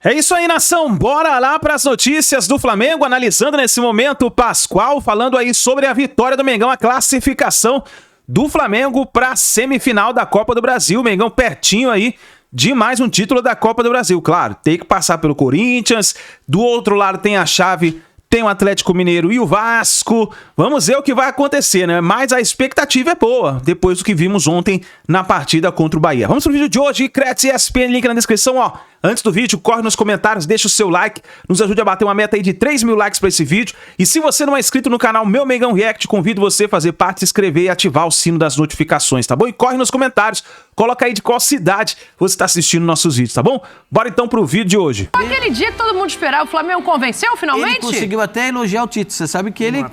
É isso aí, nação. Bora lá para as notícias do Flamengo, analisando nesse momento o Pascoal, falando aí sobre a vitória do Mengão, a classificação do Flamengo para a semifinal da Copa do Brasil. O Mengão pertinho aí de mais um título da Copa do Brasil. Claro, tem que passar pelo Corinthians, do outro lado tem a chave, tem o Atlético Mineiro e o Vasco. Vamos ver o que vai acontecer, né? Mas a expectativa é boa, depois do que vimos ontem na partida contra o Bahia. Vamos pro vídeo de hoje, Cretz ESPN, link na descrição, ó. Antes do vídeo, corre nos comentários, deixa o seu like, nos ajude a bater uma meta aí de 3 mil likes para esse vídeo. E se você não é inscrito no canal Meu Mengão React, convido você a fazer parte, se inscrever e ativar o sino das notificações, tá bom? E corre nos comentários, coloca aí de qual cidade você está assistindo nossos vídeos, tá bom? Bora então pro vídeo de hoje. Aquele dia que todo mundo esperava, o Flamengo convenceu finalmente? Ele conseguiu até elogiar o Tite. Você sabe que ele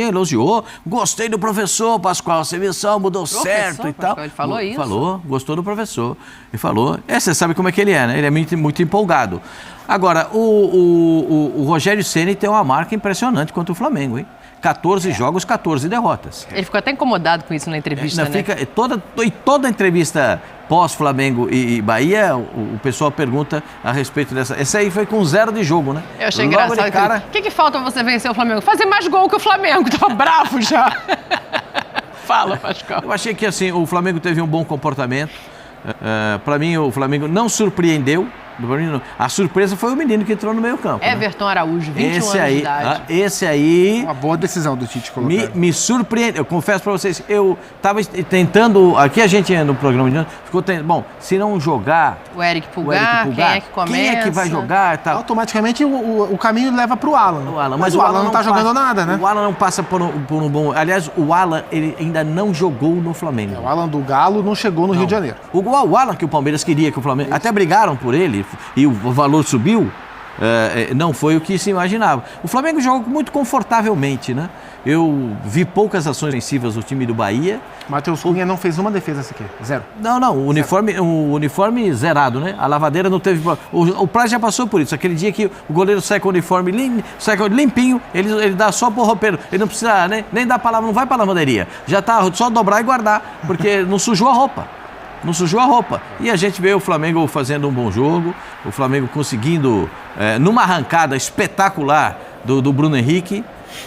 elogiou. Gostei do professor Pascoal, a seleção mudou certo e tal. Ele falou isso? Falou, gostou do professor. Ele falou. Você sabe como é que ele é, né? Ele é muito empolgado. Agora, o Rogério Ceni tem uma marca impressionante contra o Flamengo, hein? 14 jogos, 14 derrotas. Ele ficou até incomodado com isso na entrevista, né? Toda entrevista pós-Flamengo e Bahia, o pessoal pergunta a respeito dessa... Esse aí foi com 0 de jogo, né? Eu achei engraçado. O que falta pra você vencer o Flamengo? Fazer mais gol que o Flamengo. Tava bravo já. Fala, Pascoal. Eu achei que, assim, o Flamengo teve um bom comportamento. Para mim, o Flamengo não surpreendeu. A surpresa foi o menino que entrou no meio campo. Everton Araújo, 21 anos de idade. Esse aí... Uma boa decisão do Tite colocar. Me surpreendeu. Eu confesso para vocês, eu estava tentando... Aqui a gente no programa de ficou tentando... Bom, se não jogar... O Eric Pulgar, quem é que começa? Quem é que vai jogar e tal? Automaticamente o caminho leva para o Alan. Mas o Alan não está jogando nada, né? O Alan não passa por um bom... Aliás, o Alan, ele ainda não jogou no Flamengo. O Alan do Galo não chegou no Rio de Janeiro. O Alan que o Palmeiras queria que o Flamengo... Até brigaram por ele e o valor subiu. Não foi o que se imaginava. O Flamengo jogou muito confortavelmente, né? Eu vi poucas ações ofensivas do time do Bahia. Matheus Cunha não fez uma defesa sequer, 0. Não, o uniforme zerado, né? A lavadeira não teve... O Praz já passou por isso. Aquele dia que o goleiro sai com o uniforme limpinho, ele dá só pro roupeiro. Ele não precisa nem dar palavra, não vai pra lavanderia. Já tá só dobrar e guardar, porque não sujou a roupa. Não sujou a roupa. E a gente vê o Flamengo fazendo um bom jogo, o Flamengo conseguindo, numa arrancada espetacular do Bruno Henrique,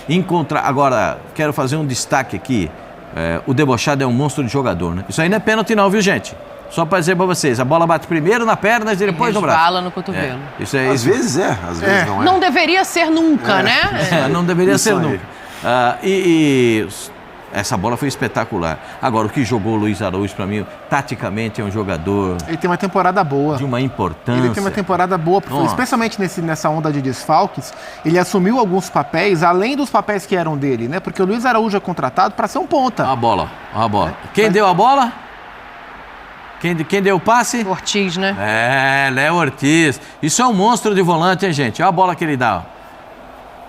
encontrar... Agora, quero fazer um destaque aqui. O debochado é um monstro de jogador, né? Isso aí não é pênalti não, viu, gente? Só para dizer para vocês, a bola bate primeiro na perna e depois no braço. Resvala no cotovelo. Isso é, às vezes às vezes não é. Não deveria ser nunca, né? Não deveria ser nunca. Essa bola foi espetacular. Agora, o que jogou o Luiz Araújo, para mim, taticamente é um jogador... Ele tem uma temporada boa. De uma importância. Ele tem uma temporada boa, especialmente nessa onda de desfalques. Ele assumiu alguns papéis, além dos papéis que eram dele, né? Porque o Luiz Araújo é contratado para ser um ponta. A bola. Quem deu a bola? Quem deu o passe? Ortiz, né? Léo Ortiz. Isso é um monstro de volante, hein, gente? Olha a bola que ele dá.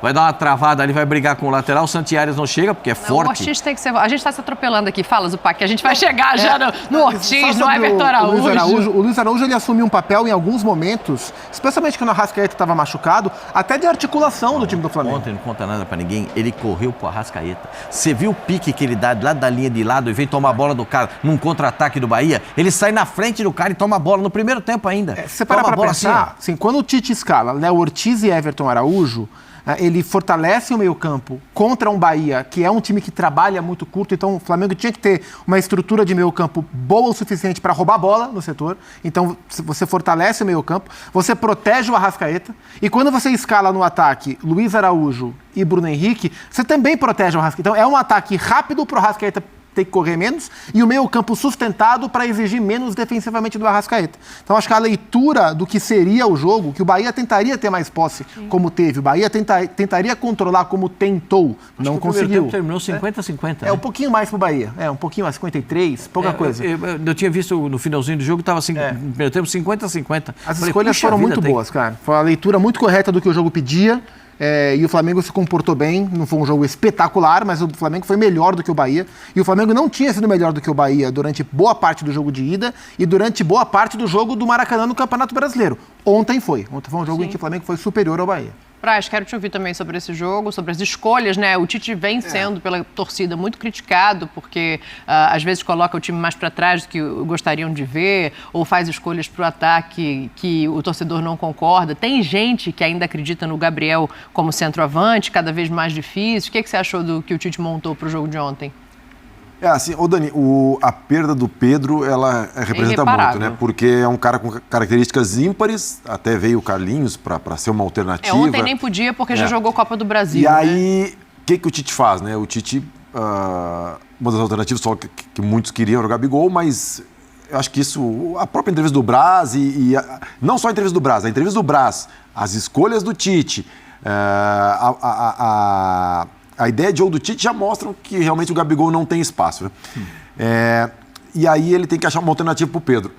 Vai dar uma travada ali, vai brigar com o lateral. O Santiares não chega, porque é forte. O Ortiz tem que ser... A gente está se atropelando aqui. Fala, Zupac, que a gente vai chegar já no Ortiz, no Everton Araújo. O Luiz Araújo, ele assumiu um papel em alguns momentos, especialmente quando o Arrascaeta estava machucado, até de articulação do time do Flamengo. Ontem, não conta nada pra ninguém, ele correu pro Arrascaeta. Você viu o pique que ele dá lá da linha de lado e vem tomar a bola do cara num contra-ataque do Bahia? Ele sai na frente do cara e toma a bola no primeiro tempo ainda. Você para pra pensar, assim, quando o Tite escala Léo Ortiz e Everton Araújo, ele fortalece o meio-campo contra um Bahia, que é um time que trabalha muito curto, então o Flamengo tinha que ter uma estrutura de meio-campo boa o suficiente para roubar a bola no setor. Então você fortalece o meio-campo, você protege o Arrascaeta, e quando você escala no ataque Luiz Araújo e Bruno Henrique, você também protege o Arrascaeta. Então é um ataque rápido para o Arrascaeta ter que correr menos, e o meio-campo sustentado para exigir menos defensivamente do Arrascaeta. Então, acho que a leitura do que seria o jogo, que o Bahia tentaria ter mais posse, como teve, o Bahia tentaria controlar como tentou, não conseguiu. O terminou 50-50. Um pouquinho mais pro Bahia, um pouquinho mais, 53, pouca coisa. Eu tinha visto no finalzinho do jogo, estava no primeiro tempo 50-50. As escolhas foram muito boas, cara. Foi uma leitura muito correta do que o jogo pedia. E o Flamengo se comportou bem, não foi um jogo espetacular, mas o Flamengo foi melhor do que o Bahia. E o Flamengo não tinha sido melhor do que o Bahia durante boa parte do jogo de ida e durante boa parte do jogo do Maracanã no Campeonato Brasileiro. Ontem foi um jogo em que o Flamengo foi superior ao Bahia. Praz, quero te ouvir também sobre esse jogo, sobre as escolhas, né? O Tite vem sendo, pela torcida, muito criticado, porque às vezes coloca o time mais para trás do que gostariam de ver, ou faz escolhas para o ataque que o torcedor não concorda. Tem gente que ainda acredita no Gabriel como centroavante, cada vez mais difícil. O que você achou do que o Tite montou para o jogo de ontem? Assim, Dani, a perda do Pedro, ela representa muito, né? Porque é um cara com características ímpares, até veio o Carlinhos para ser uma alternativa. Ontem nem podia porque já jogou Copa do Brasil. E aí, o que o Tite faz, né? O Tite, uma das alternativas só que muitos queriam era o Gabigol, mas eu acho que isso, a própria entrevista do Braz não só a entrevista do Braz, a entrevista do Braz, as escolhas do Tite, a ideia de jogo do Tite já mostram que realmente o Gabigol não tem espaço. Né? E aí ele tem que achar uma alternativa para o Pedro.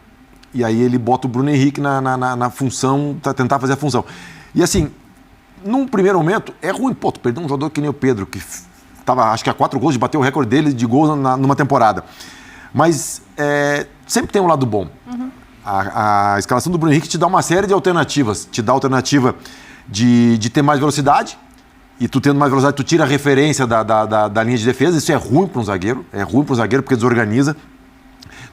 E aí ele bota o Bruno Henrique na função, para tentar fazer a função. E assim, num primeiro momento, é ruim. Pô, tu perdeu um jogador que nem o Pedro, que estava, acho que a 4 gols, de bater o recorde dele de gols numa temporada. Mas sempre tem um lado bom. A escalação do Bruno Henrique te dá uma série de alternativas. Te dá a alternativa de ter mais velocidade. E tu tendo mais velocidade, tu tira a referência da linha de defesa. Isso é ruim para um zagueiro. É ruim para um zagueiro porque desorganiza.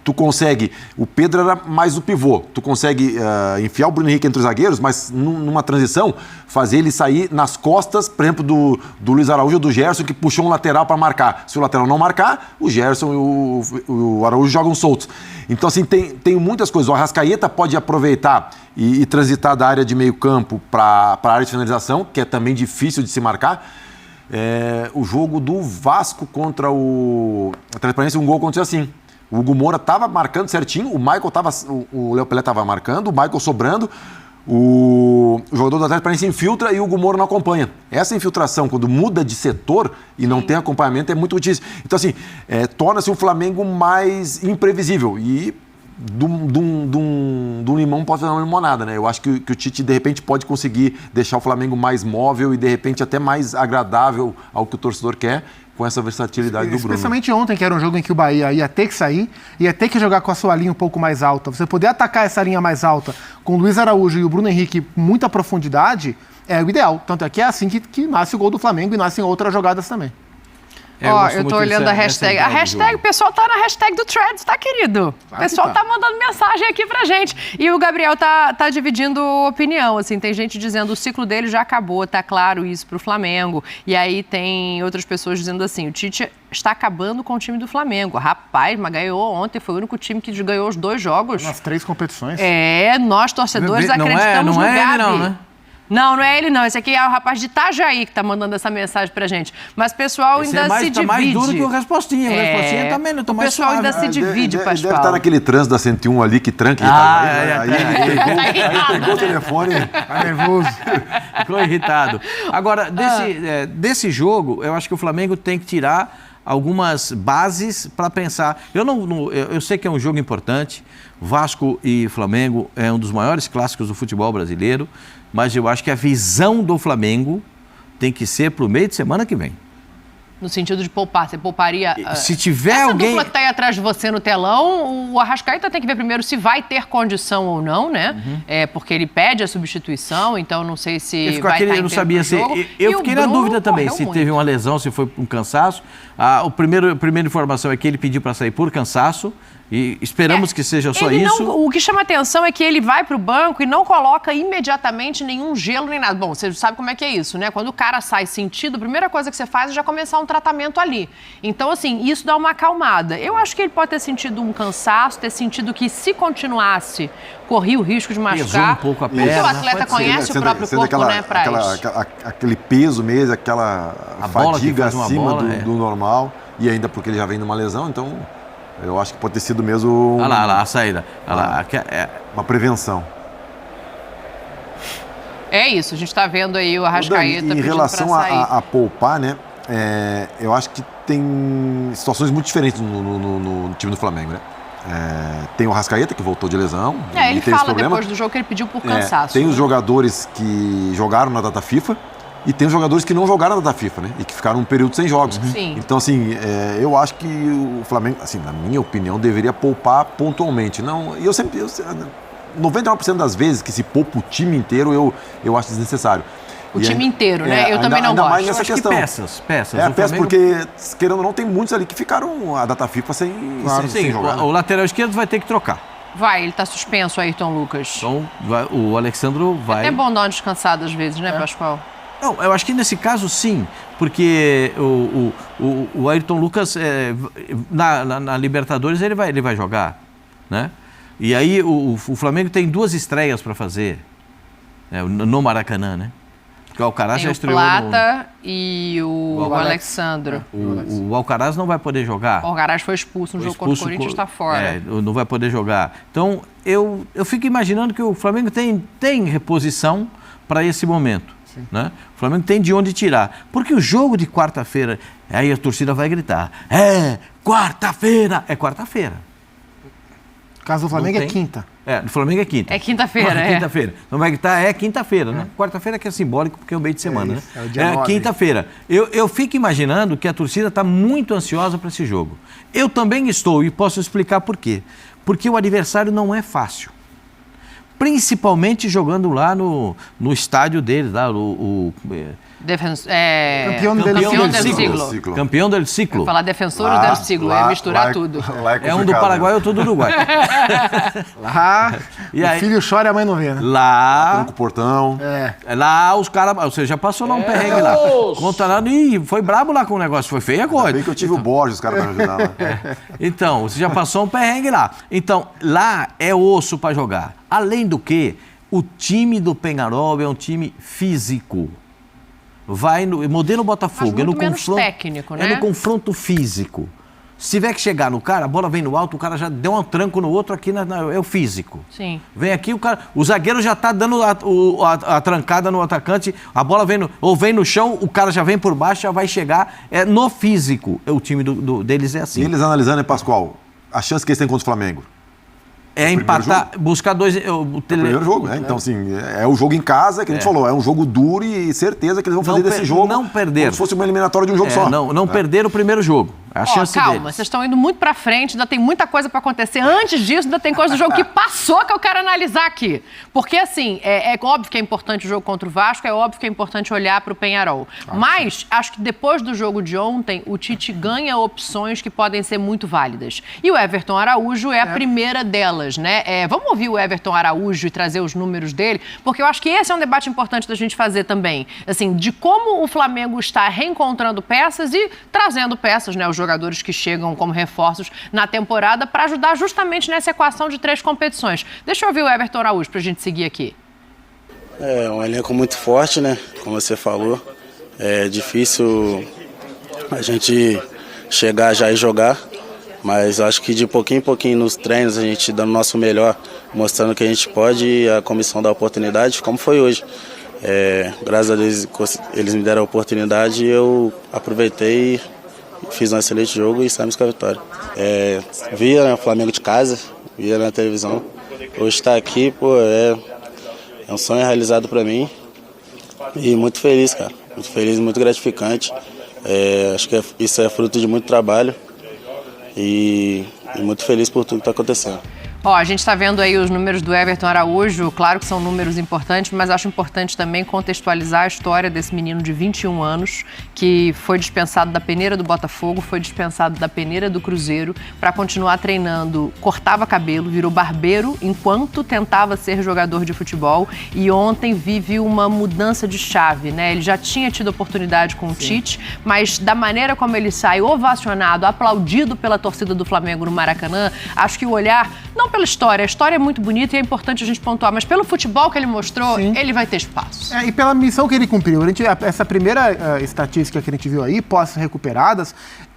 Tu consegue... O Pedro era mais o pivô. Tu consegue enfiar o Bruno Henrique entre os zagueiros, mas numa transição, fazer ele sair nas costas, por exemplo, do Luiz Araújo ou do Gerson, que puxou um lateral para marcar. Se o lateral não marcar, o Gerson e o Araújo jogam soltos. Então, assim, tem muitas coisas. O Arrascaeta pode aproveitar e transitar da área de meio campo para a área de finalização, que é também difícil de se marcar. O jogo do Vasco contra o Atlético Paranaense, um gol aconteceu assim. O Hugo Moura estava marcando certinho, o Léo Pelé estava marcando, o Michael sobrando, o jogador do Atlético Paranaense infiltra e o Hugo Moura não acompanha. Essa infiltração, quando muda de setor e não tem acompanhamento, é muito difícil. Então, assim, torna-se um Flamengo mais imprevisível. E de um limão pode fazer uma limonada, né? Eu acho que o Tite, de repente, pode conseguir deixar o Flamengo mais móvel e, de repente, até mais agradável ao que o torcedor quer, com essa versatilidade do Bruno. Especialmente ontem, que era um jogo em que o Bahia ia ter que sair, ia ter que jogar com a sua linha um pouco mais alta. Você poder atacar essa linha mais alta com o Luiz Araújo e o Bruno Henrique com muita profundidade é o ideal. Tanto é que é assim que nasce o gol do Flamengo e nascem outras jogadas também. Eu tô olhando a hashtag. A hashtag, o pessoal tá na hashtag do Threads, tá, querido? O pessoal tá mandando mensagem aqui pra gente. E o Gabriel tá dividindo opinião, assim. Tem gente dizendo o ciclo dele já acabou, tá claro isso pro Flamengo. E aí tem outras pessoas dizendo assim, o Tite está acabando com o time do Flamengo. Rapaz, mas ganhou ontem, foi o único time que ganhou os 2 jogos. Nas 3 competições. Nós, torcedores, acreditamos no Gabi. Ele, não, né? Não é ele não. Esse aqui é o rapaz de Itajaí que tá mandando essa mensagem pra gente. Mas o pessoal ainda se divide. Tá mais duro que o Respostinha. O Respostinha também não tô mais suave. O pessoal ainda se divide, Pascoal. Deve estar naquele trânsito da 101 ali que tranca Itajaí. Aí pegou o telefone. Tá nervoso. Ficou irritado. Agora, desse jogo, eu acho que o Flamengo tem que tirar algumas bases para pensar. Eu sei que é um jogo importante. Vasco e Flamengo é um dos maiores clássicos do futebol brasileiro, mas eu acho que a visão do Flamengo tem que ser para o meio de semana que vem. No sentido de poupar, você pouparia... Se tiver essa alguém... dupla que está aí atrás de você no telão, o Arrascaeta tem que ver primeiro se vai ter condição ou não, né? Porque ele pede a substituição, então não sei se vai estar eu não sabia se... Eu fiquei na dúvida também, se teve uma lesão, se foi um cansaço. A primeira informação é que ele pediu para sair por cansaço. E esperamos que seja só isso. O que chama atenção é que ele vai para o banco e não coloca imediatamente nenhum gelo nem nada. Bom, você sabe como é que é isso, né? Quando o cara sai sentido, a primeira coisa que você faz é já começar um tratamento ali. Então, assim, isso dá uma acalmada. Eu acho que ele pode ter sentido um cansaço, ter sentido que se continuasse, corria o risco de machucar. Pesou um pouco a perna. Porque o atleta conhece o próprio corpo, né, Praz? Aquele peso mesmo, aquela fadiga acima do normal. E ainda porque ele já vem de uma lesão, então... Eu acho que pode ter sido mesmo... Olha lá, a saída. Uma prevenção. É isso, a gente está vendo aí o Arrascaeta pedindo em relação pra sair. a poupar, né? Eu acho que tem situações muito diferentes no time do Flamengo, né? Tem o Arrascaeta, que voltou de lesão. Ele fala depois do jogo que ele pediu por cansaço. Tem os jogadores que jogaram na data FIFA. E tem os jogadores que não jogaram na data FIFA, né? E que ficaram um período sem jogos. Sim. Então, assim, eu acho que o Flamengo, assim, na minha opinião, deveria poupar pontualmente. Não, e 99% das vezes que se poupa o time inteiro, eu acho desnecessário. o time inteiro, né? Eu também não ainda gosto. mais nessa questão. Peças. Peças, porque, querendo ou não, tem muitos ali que ficaram a data FIFA sem jogar. O lateral esquerdo vai ter que trocar. Vai, ele tá suspenso, Ayrton Lucas. Então, o Alexandro vai... É bom dar uma descansada às vezes, né, Pascoal? Não, eu acho que nesse caso sim, porque o Ayrton Lucas, na Libertadores, ele vai jogar, né? E aí o Flamengo tem 2 estreias para fazer no Maracanã, né? Porque o Alcaraz já estreou o Plata e o Alexandro. O Alcaraz não vai poder jogar. O Alcaraz foi expulso no jogo contra o Corinthians, está fora. Não vai poder jogar. Então, eu fico imaginando que o Flamengo tem reposição para esse momento. Né? O Flamengo tem de onde tirar. Porque o jogo de quarta-feira, aí a torcida vai gritar, quarta-feira! É quarta-feira. O caso do Flamengo é quinta. Do Flamengo é quinta. É quinta-feira, quinta-feira. Então vai gritar, quinta-feira, né? Quarta-feira que é simbólico porque é o meio de semana, né? É o dia 9. Quinta-feira. Eu fico imaginando que a torcida está muito ansiosa para esse jogo. Eu também estou e posso explicar por quê. Porque o adversário não é fácil. Principalmente jogando lá no estádio deles, lá, Campeão del siglo. Campeão del siglo. Eu falar defensores del siglo, ia misturar tudo. É um do Paraguai e outro do Uruguai. Lá, o filho chora e a mãe não vê, né? Lá... Com o portão. Lá os caras... Você já passou lá um perrengue lá. Conta lá, foi brabo lá com o negócio, foi feia a coisa. Bem que eu tive o Borges, os caras para ajudar lá. Então, você já passou um perrengue lá. Então, lá é osso para jogar. Além do que, o time do Peñarol é um time físico. Vai no modelo Botafogo, mas muito menos técnico, né? É no confronto físico. Se tiver que chegar no cara, a bola vem no alto, o cara já deu um tranco no outro aqui, é o físico. Sim. Vem aqui, o zagueiro já está dando a trancada no atacante, a bola vem no chão, o cara já vem por baixo, já vai chegar. É no físico, o time deles é assim. E eles analisando, Pascoal, a chance que eles têm contra o Flamengo? É empatar, buscar 2... O primeiro jogo, né? Então, assim, é o jogo em casa, que a gente falou, é um jogo duro e certeza que eles vão fazer desse jogo não perder. como se fosse uma eliminatória de um jogo só. Não perder o primeiro jogo. A chance calma, deles. vocês estão indo muito pra frente, ainda tem muita coisa pra acontecer. Antes disso, ainda tem coisa do jogo que passou que eu quero analisar aqui. Porque, assim, é óbvio que é importante o jogo contra o Vasco, é óbvio que é importante olhar pro Peñarol. Mas, acho que depois do jogo de ontem, o Tite ganha opções que podem ser muito válidas. E o Everton Araújo é a primeira delas, né? Vamos ouvir o Everton Araújo e trazer os números dele, porque eu acho que esse é um debate importante da gente fazer também. Assim, de como o Flamengo está reencontrando peças e trazendo peças, né? Os jogadores que chegam como reforços na temporada para ajudar justamente nessa equação de 3 competições. Deixa eu ouvir o Everton Araújo para a gente seguir aqui. É um elenco muito forte, né? Como você falou, é difícil a gente chegar já e jogar, mas acho que de pouquinho em pouquinho nos treinos a gente dando o nosso melhor, mostrando que a gente pode e a comissão dá a oportunidade, como foi hoje. Graças a Deus eles me deram a oportunidade e eu aproveitei e fiz um excelente jogo e saímos com a vitória. Via, né, o Flamengo de casa, via na televisão. Hoje estar aqui, é um sonho realizado para mim e muito feliz, cara. Muito feliz, muito gratificante. Acho que isso é fruto de muito trabalho e muito feliz por tudo que está acontecendo. A gente está vendo aí os números do Everton Araújo, claro que são números importantes, mas acho importante também contextualizar a história desse menino de 21 anos, que foi dispensado da peneira do Botafogo, foi dispensado da peneira do Cruzeiro, para continuar treinando, cortava cabelo, virou barbeiro enquanto tentava ser jogador de futebol e ontem vive uma mudança de chave, né? Ele já tinha tido oportunidade com o Tite, mas da maneira como ele sai ovacionado, aplaudido pela torcida do Flamengo no Maracanã, acho que o olhar, não pela história, a história é muito bonita e é importante a gente pontuar, mas pelo futebol que ele mostrou, sim, ele vai ter espaço. E pela missão que ele cumpriu. Essa primeira estatística que a gente viu aí, pós-recuperadas,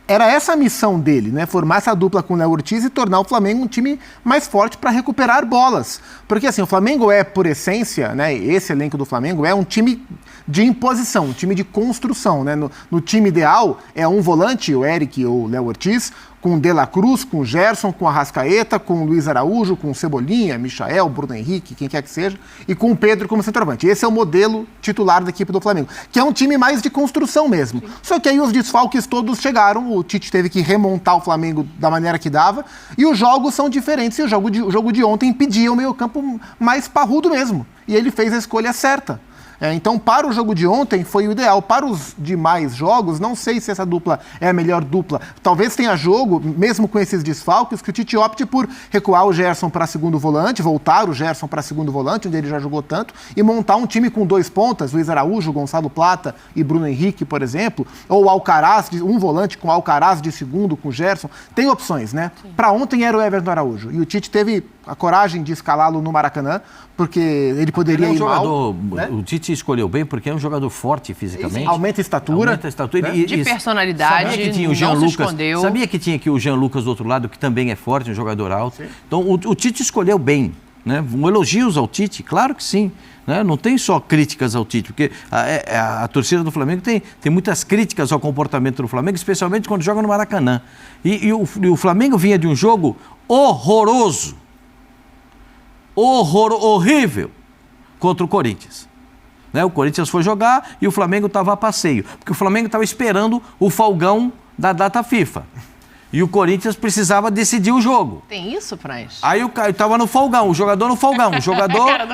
era essa a missão dele, né? Formar essa dupla com o Léo Ortiz e tornar o Flamengo um time mais forte para recuperar bolas. Porque assim, o Flamengo por essência, né? Esse elenco do Flamengo é um time de imposição, um time de construção, né? No time ideal é um volante, o Eric ou o Léo Ortiz, com o De La Cruz, com o Gerson, com o Arrascaeta, com o Luiz Araújo, com o Cebolinha, Michael, Bruno Henrique, quem quer que seja, e com o Pedro como centroavante. Esse é o modelo titular da equipe do Flamengo, que é um time mais de construção mesmo. Sim. Só que aí os desfalques todos chegaram, o Tite teve que remontar o Flamengo da maneira que dava, e os jogos são diferentes, e o jogo de ontem pedia o meio-campo mais parrudo mesmo. E ele fez a escolha certa. Então, para o jogo de ontem, foi o ideal. Para os demais jogos, não sei se essa dupla é a melhor dupla. Talvez tenha jogo, mesmo com esses desfalques, que o Tite opte por recuar o Gerson para segundo volante, voltar o Gerson para segundo volante, onde ele já jogou tanto, e montar um time com 2 pontas, Luiz Araújo, Gonçalo Plata e Bruno Henrique, por exemplo, ou Alcaraz, um volante com Alcaraz de segundo, com Gerson. Tem opções, né? Para ontem era o Everton Araújo. E o Tite teve a coragem de escalá-lo no Maracanã, porque ele poderia ir jogador, mal. Né? O Tite escolheu bem porque é um jogador forte fisicamente. Aumenta a estatura. Né? De personalidade, sabia que tinha o não se escondeu. Sabia que tinha aqui o Jean Lucas do outro lado, que também é forte, um jogador alto. Sim. Então, o Tite escolheu bem. Né? Elogios ao Tite, claro que sim. Né? Não tem só críticas ao Tite, porque a torcida do Flamengo tem muitas críticas ao comportamento do Flamengo, especialmente quando joga no Maracanã. E o Flamengo vinha de um jogo horroroso, horrível, contra o Corinthians. Né? O Corinthians foi jogar e o Flamengo estava a passeio, porque o Flamengo estava esperando o folgão da data FIFA. E o Corinthians precisava decidir o jogo. Tem isso, Praz? Aí o Caio estava no folgão, o jogador no folgão. O jogador... a cara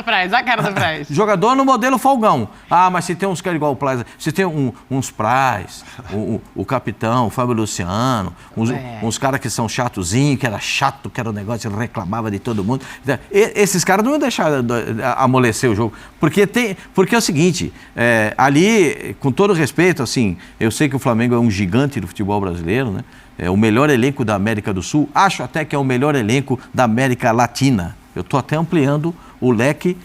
do Praz. Jogador no modelo folgão. Ah, mas se tem uns que é igual o Praz, se tem uns Praz, o capitão, o Fábio Luciano, uns caras que são chatozinhos, que era chato, que era um negócio, ele reclamava de todo mundo. Esses caras não iam deixar amolecer o jogo. Porque é o seguinte, ali, com todo respeito, assim, eu sei que o Flamengo é um gigante do futebol brasileiro, né? É o melhor elenco da América do Sul, acho até que é o melhor elenco da América Latina. Eu estou até ampliando o leque,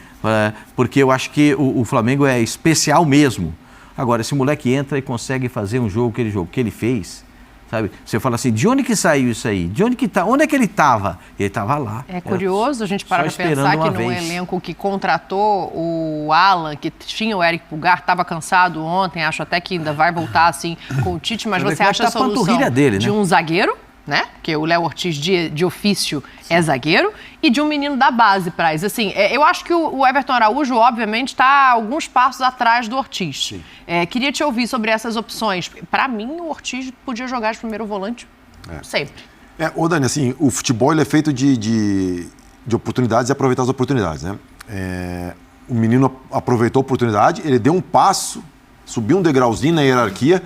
porque eu acho que o Flamengo é especial mesmo. Agora, esse moleque entra e consegue fazer um jogo que ele fez, sabe? Você fala assim, de onde que saiu isso aí? De onde que tá? Onde é que ele estava? Ele estava lá. É curioso a gente parar para pensar que num elenco que contratou o Alan, que tinha o Eric Pulgar, estava cansado ontem, acho até que ainda vai voltar assim com o Tite, mas você acha a solução dele, de um zagueiro, né? Porque o Léo Ortiz de ofício é zagueiro, e de um menino da base, Praz. Assim, eu acho que o Everton Araújo, obviamente, está alguns passos atrás do Ortiz. Queria te ouvir sobre essas opções. Para mim, o Ortiz podia jogar de primeiro volante sempre. Ô Dani, assim, o futebol ele é feito de oportunidades e aproveitar as oportunidades, né? O menino aproveitou a oportunidade, ele deu um passo, subiu um degrauzinho na hierarquia,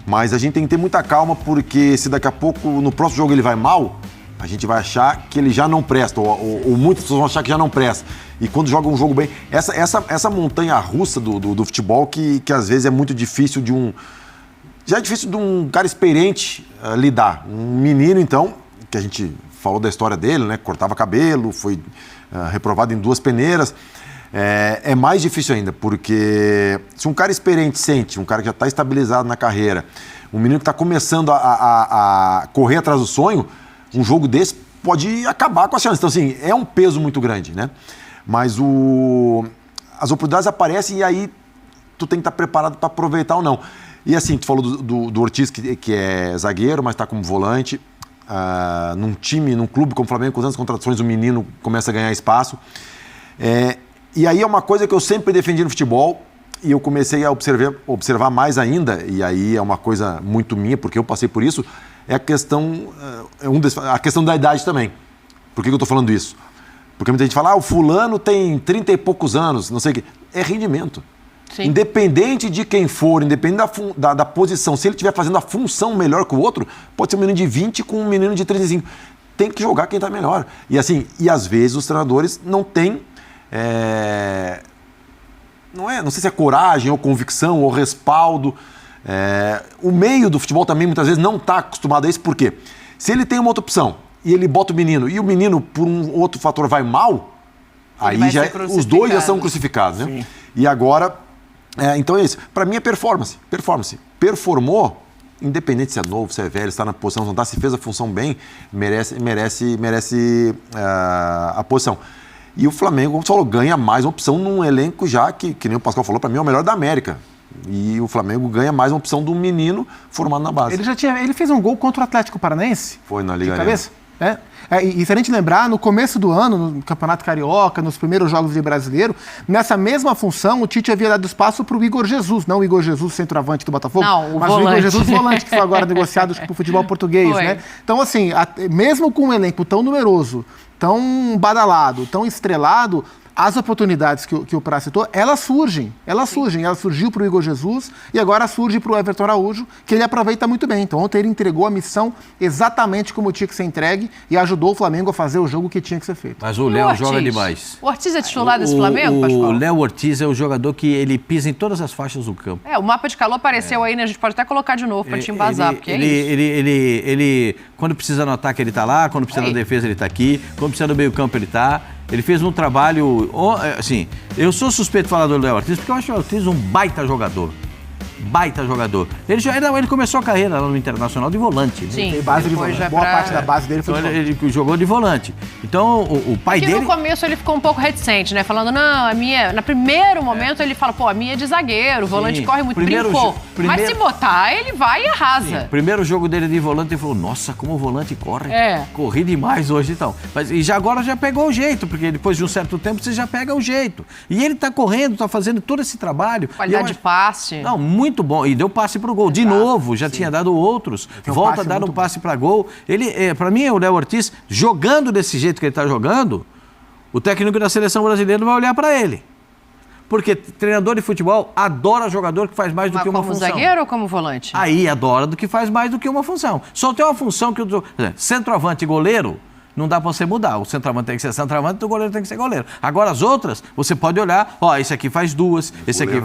mas a gente tem que ter muita calma, porque se daqui a pouco, no próximo jogo, ele vai mal, a gente vai achar que ele já não presta, ou muitas pessoas vão achar que já não presta. E quando joga um jogo bem... Essa montanha-russa do futebol que às vezes é muito difícil já é difícil de um cara experiente lidar. Um menino, então, que a gente falou da história dele, né? Cortava cabelo, foi reprovado em 2 peneiras. É mais difícil ainda, porque se um cara experiente sente, um cara que já está estabilizado na carreira, um menino que está começando a correr atrás do sonho, um jogo desse pode acabar com as chances. Então, assim, é um peso muito grande, né? Mas as oportunidades aparecem e aí tu tem que estar preparado para aproveitar ou não. E assim, tu falou do Ortiz, que é zagueiro, mas está como volante. Num clube como o Flamengo, com tantas contratações, o menino começa a ganhar espaço. E aí é uma coisa que eu sempre defendi no futebol e eu comecei a observar mais ainda, e aí é uma coisa muito minha, porque eu passei por isso, é a questão da idade também. Por que eu estou falando isso? Porque muita gente fala, o fulano tem 30 e poucos anos, não sei o quê. É rendimento. Sim. Independente de quem for, independente da posição, se ele estiver fazendo a função melhor que o outro, pode ser um menino de 20 com um menino de 35. Tem que jogar quem está melhor. E assim, às vezes os treinadores não têm... Não sei se é coragem, ou convicção, ou respaldo. O meio do futebol também muitas vezes não está acostumado a isso, por quê? Se ele tem uma outra opção e ele bota o menino, e o menino por um outro fator vai mal, aí os dois já são crucificados, né? Sim. E agora, então é isso. Para mim é performance. Performou, independente se é novo, se é velho, se está na posição, se não está, se fez a função bem, merece a posição. E o Flamengo, como você falou, ganha mais uma opção num elenco já que nem o Pascoal falou, para mim é o melhor da América. E o Flamengo ganha mais uma opção do menino formado na base. Ele fez um gol contra o Atlético Paranaense. Foi na Liga Arena. E se a gente lembrar, no começo do ano, no Campeonato Carioca, nos primeiros jogos de Brasileiro, nessa mesma função, o Tite havia dado espaço para o Igor Jesus, não o Igor Jesus, centroavante do Botafogo, mas volante. O Igor Jesus, volante, que foi agora negociado para o futebol português, né? Então, assim, mesmo com um elenco tão numeroso, tão badalado, tão estrelado, as oportunidades que o Prá citou, elas surgem. Ela surgiu para o Igor Jesus e agora surge para o Everton Araújo, que ele aproveita muito bem. Então ontem ele entregou a missão exatamente como tinha que ser entregue e ajudou o Flamengo a fazer o jogo que tinha que ser feito. Mas o Léo joga demais. O Ortiz é titular desse Flamengo, Pascoal? O Léo Ortiz é o jogador que ele pisa em todas as faixas do campo. O mapa de calor apareceu aí, né? A gente pode até colocar de novo para te embasar, porque ele, quando precisa no ataque, ele tá lá, quando precisa na defesa, ele tá aqui, quando precisa no meio-campo, ele tá. Ele fez um trabalho, assim, eu sou suspeito de falar do Léo Ortiz, porque eu acho o Ortiz um baita jogador. Ele começou a carreira lá no Internacional de volante. Sim, né? Base de volante. Boa parte da base dele foi ele jogou de volante. Então, o pai dele... no começo ele ficou um pouco reticente, né? Falando, não, a minha... No primeiro momento ele fala, pô, a minha é de zagueiro, o volante corre muito, brincou. Mas se botar, ele vai e arrasa. Sim, primeiro jogo dele de volante, ele falou, nossa, como o volante corre. Corri demais hoje, então. Mas agora já pegou o jeito, porque depois de um certo tempo você já pega o jeito. E ele tá correndo, tá fazendo todo esse trabalho. Qualidade de passe. Não, muito bom. E deu passe pro gol. De novo, já tinha dado outros. Volta a dar um passe para gol. Ele, para mim, o Léo Ortiz, jogando desse jeito que ele tá jogando, o técnico da seleção brasileira vai olhar para ele. Porque treinador de futebol adora jogador que faz mais do que uma função. Como zagueiro ou como volante? Aí adora do que faz mais do que uma função. Só tem uma função que centroavante e goleiro, não dá pra você mudar. O centroavante tem que ser centroavante e o goleiro tem que ser goleiro. Agora as outras, você pode olhar, esse aqui faz duas, esse aqui...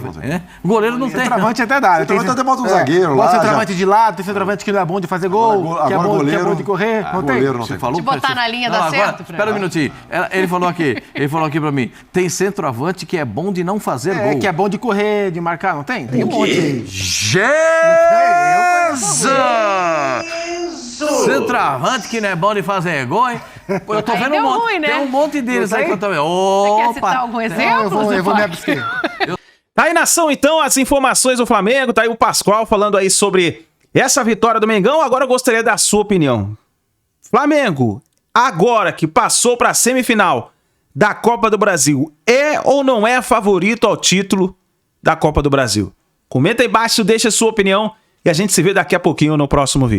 O goleiro não tem. Centroavante até dá. Centroavante até bota um zagueiro lá. Bota centroavante de lado, tem centroavante que não é bom de fazer gol, que é bom de correr. Não tem? Goleiro não tem. De botar na linha dá certo? Espera um minutinho. Ele falou aqui pra mim, tem centroavante que é bom de não fazer gol. Que é bom de correr, de marcar, não tem? Tem um monte aí. Centroavante que não é bom de fazer gol, hein? Eu tô vendo um monte. Ruim, né? Tem um monte deles aí que eu também. Você quer citar algum exemplo? Eu vou me abster. Tá aí, nação, então, as informações do Flamengo. Tá aí o Pascoal falando aí sobre essa vitória do Mengão. Agora eu gostaria da sua opinião. Flamengo, agora que passou para a semifinal da Copa do Brasil, é ou não é favorito ao título da Copa do Brasil? Comenta aí embaixo, deixa a sua opinião e a gente se vê daqui a pouquinho no próximo vídeo.